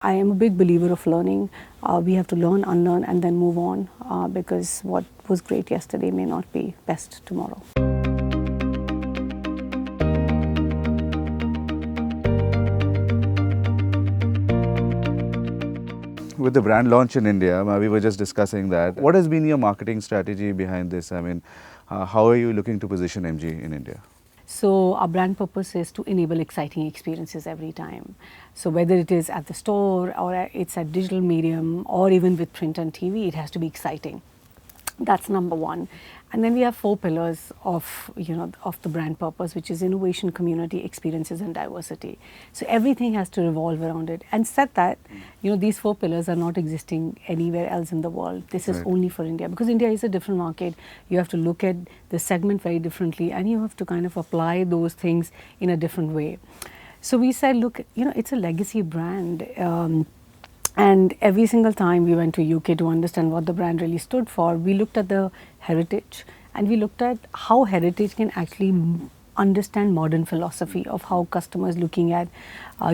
I am a big believer of learning. We have to learn, unlearn, and then move on because what was great yesterday may not be best tomorrow. With the brand launch in India, we were just discussing that. What has been your marketing strategy behind this? I mean, how are you looking to position MG in India? So our brand purpose is to enable exciting experiences every time. So whether it is at the store or it's at digital medium or even with print and TV, it has to be exciting. That's number one. And then we have 4 pillars of the brand purpose, which is innovation, community, experiences, and diversity. So everything has to revolve around it. And said that, these 4 pillars are not existing anywhere else in the world. This is only for India, because India is a different market. You have to look at the segment very differently, and you have to kind of apply those things in a different way. So we said, look, it's a legacy brand. And every single time we went to UK to understand what the brand really stood for, we looked at the heritage and we looked at how heritage can actually understand modern philosophy of how customers looking at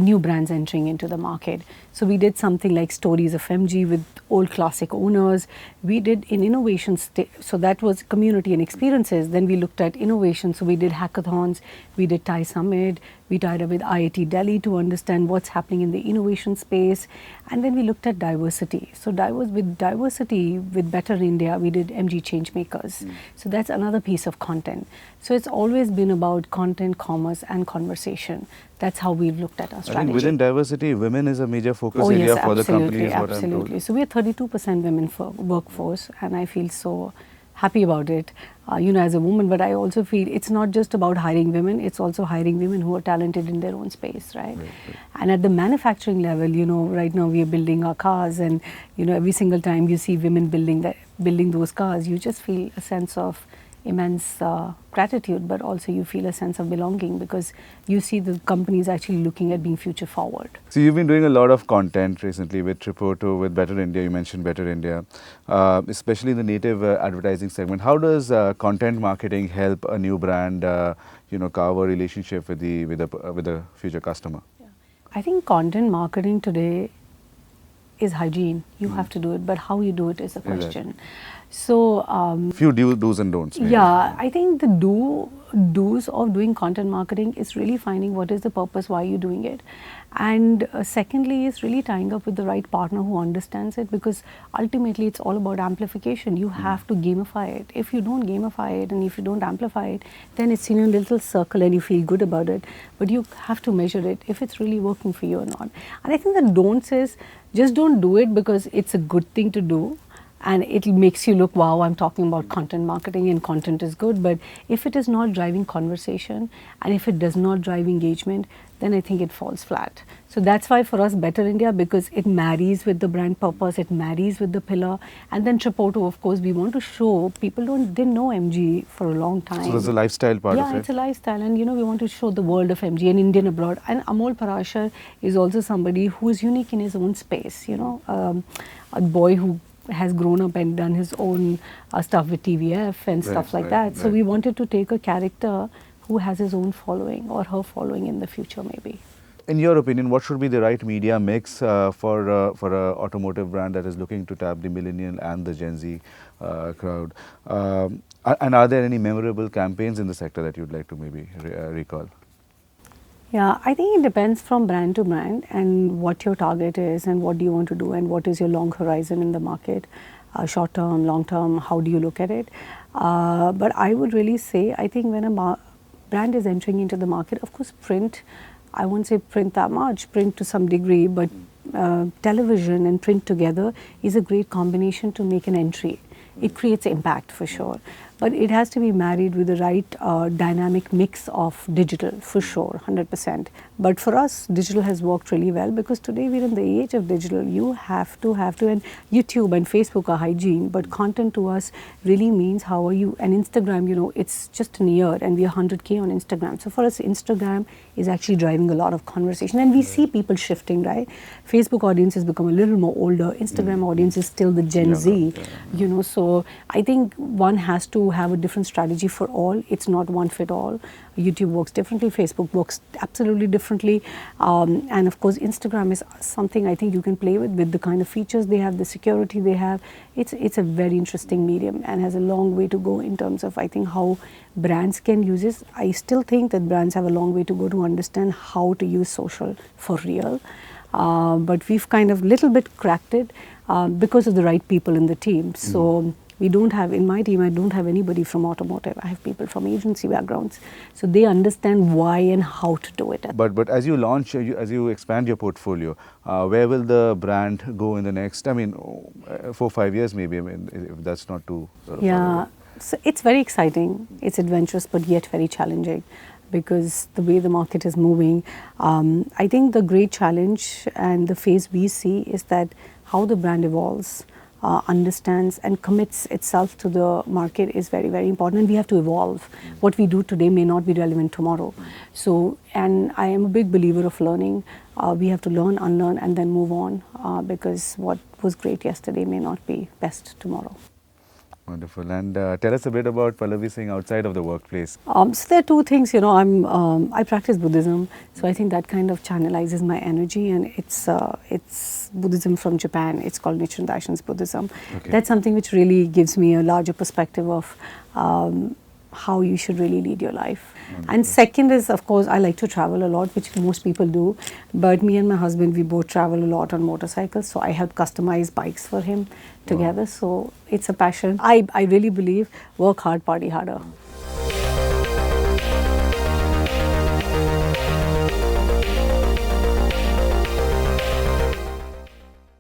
new brands entering into the market. So we did something like Stories of MG with old classic owners. We did in innovation, so that was community and experiences. Then we looked at innovation, so we did hackathons, we did Thai Summit, we tied up with IIT Delhi to understand what's happening in the innovation space. And then we looked at diversity. So with diversity, with Better India, we did MG Changemakers. So that's another piece of content. So it's always been about content, commerce, and conversation. That's how we've looked at our strategy. I think within diversity, women is a major focus area for the company. Absolutely. So we are 32% women for workforce, and I feel so happy about it, as a woman. But I also feel it's not just about hiring women; it's also hiring women who are talented in their own space, right? And at the manufacturing level, right now we are building our cars, and every single time you see women building those cars, you just feel a sense of immense gratitude, but also you feel a sense of belonging because you see the companies actually looking at being future forward. So you've been doing a lot of content recently with Tripoto, with Better India. You mentioned Better India, especially in the native advertising segment. How does content marketing help a new brand, carve a relationship with the future customer? Yeah. I think content marketing today is hygiene. You have to do it, but how you do it is a question. Exactly. So few do's and don'ts. Maybe. Yeah, I think the do's of doing content marketing is really finding what is the purpose, why you're doing it, and secondly is really tying up with the right partner who understands it, because ultimately it's all about amplification. You have to gamify it. If you don't gamify it and if you don't amplify it, then it's in a little circle and you feel good about it, but you have to measure it if it's really working for you or not. And I think the don'ts is just don't do it because it's a good thing to do and it makes you look, wow, I'm talking about content marketing and content is good. But if it is not driving conversation and if it does not drive engagement, then I think it falls flat. So that's why for us Better India, because it marries with the brand purpose, it marries with the pillar. And then Tripoto, of course, we want to show people didn't know MG for a long time. So there's a lifestyle part of it. Yeah, it's a lifestyle, and we want to show the world of MG and Indian abroad. And Amol Parashar is also somebody who is unique in his own space, a boy who has grown up and done his own stuff with TVF and stuff like that. So we wanted to take a character who has his own following or her following in the future maybe. In your opinion, what should be the right media mix for a automotive brand that is looking to tap the millennial and the Gen Z crowd? And are there any memorable campaigns in the sector that you'd like to maybe recall? Yeah, I think it depends from brand to brand and what your target is and what do you want to do and what is your long horizon in the market, short term, long term, how do you look at it. But I would really say, I think when a brand is entering into the market, of course print, I won't say print that much, print to some degree, but television and print together is a great combination to make an entry. It creates impact for sure, but it has to be married with the right dynamic mix of digital for sure, 100%. But for us, digital has worked really well because today we're in the age of digital. You have to, and YouTube and Facebook are hygiene, but content to us really means how are you, and Instagram, it's just an year and we are 100K on Instagram. So for us, Instagram is actually driving a lot of conversation and we see people shifting, right? Facebook audience has become a little more older. Instagram audience is still the Gen Z, so I think one has to have a different strategy for all. It's not one fit all. YouTube works differently, Facebook works absolutely differently, and of course Instagram is something I think you can play with the kind of features they have, the security they have. It's a very interesting medium and has a long way to go in terms of, I think, how brands can use it. I still think that brands have a long way to go to understand how to use social for real. But we've kind of little bit cracked it because of the right people in the team. So we don't have, in my team, I don't have anybody from automotive. I have people from agency backgrounds. So they understand why and how to do it. But as you launch, as you expand your portfolio, where will the brand go in the next, 4-5 years maybe, if that's not too sort of far away. So it's very exciting. It's adventurous, but yet very challenging, because the way the market is moving, I think the great challenge and the phase we see is that how the brand evolves, understands and commits itself to the market is very, very important. And we have to evolve. What we do today may not be relevant tomorrow. So, and I am a big believer of learning. We have to learn, unlearn, and then move on, because what was great yesterday may not be best tomorrow. Wonderful. And tell us a bit about Pallavi Singh outside of the workplace. So there are two things, I practice Buddhism, so I think that kind of channelizes my energy, and it's Buddhism from Japan. It's called Nichiren Daishin's Buddhism. Okay. That's something which really gives me a larger perspective of how you should really lead your life. Wonderful. And second is, of course, I like to travel a lot, which most people do. But me and my husband, we both travel a lot on motorcycles. So I help customize bikes for him together. Wow. So it's a passion. I really believe work hard, party harder.